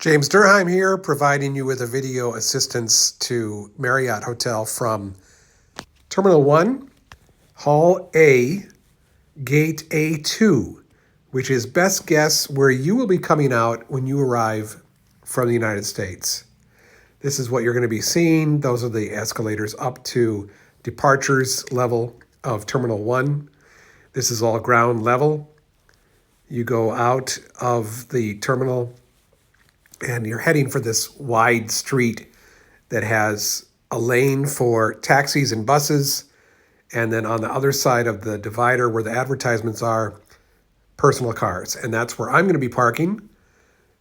James Durheim here, providing you with a video assistance to Marriott Hotel from Terminal 1, Hall A, Gate A2, which is best guess where you will be coming out when you arrive from the United States. This is what you're going to be seeing. Those are the escalators up to departures level of Terminal 1. This is all ground level. You go out of the terminal and you're heading for this wide street that has a lane for taxis and buses, and then on the other side of the divider where the advertisements are, personal cars. And that's where I'm going to be parking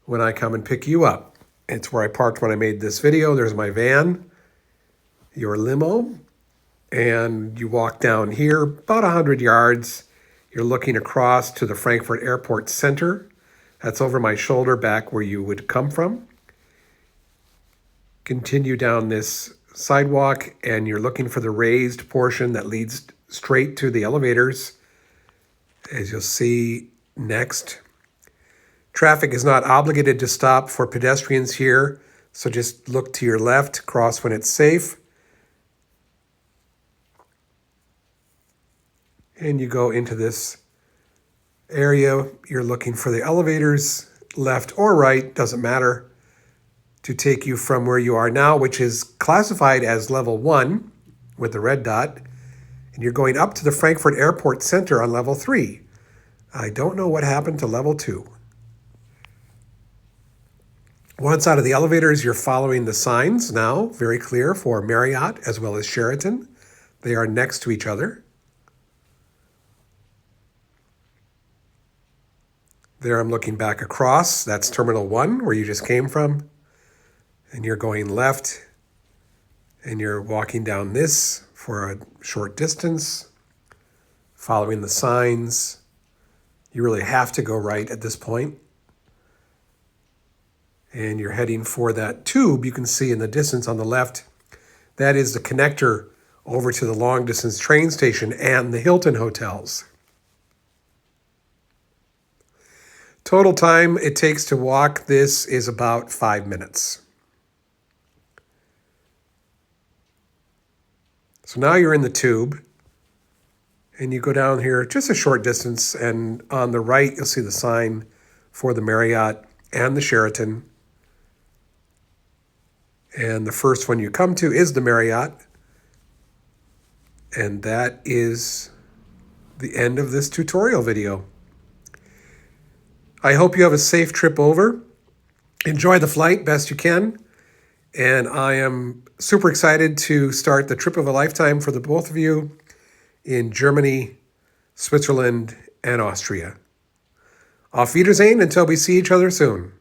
when I come and pick you up. It's where I parked when I made this video. There's my van, your limo, and you walk down here about 100 yards. You're looking across to the Frankfurt Airport Center. That's over my shoulder back where you would come from. Continue down this sidewalk and you're looking for the raised portion that leads straight to the elevators. As you'll see next, traffic is not obligated to stop for pedestrians here, so just look to your left, cross when it's safe. And you go into this area. You're looking for the elevators, left or right, doesn't matter, to take you from where you are now, which is classified as level 1 with the red dot, and you're going up to the Frankfurt Airport Center on level 3. I don't know what happened to level 2. Once out of the elevators, you're following the signs now, very clear for Marriott as well as Sheraton. They are next to each other. There I'm looking back across. That's Terminal 1, where you just came from. And you're going left, and you're walking down this for a short distance, following the signs. You really have to go right at this point. And you're heading for that tube you can see in the distance on the left. That is the connector over to the long-distance train station and the Hilton hotels. Total time it takes to walk this is about 5 minutes. So now you're in the tube, and you go down here just a short distance, and on the right you'll see the sign for the Marriott and the Sheraton. And the first one you come to is the Marriott, and that is the end of this tutorial video. I hope you have a safe trip over. Enjoy the flight best you can. And I am super excited to start the trip of a lifetime for the both of you in Germany, Switzerland, and Austria. Auf Wiedersehen until we see each other soon.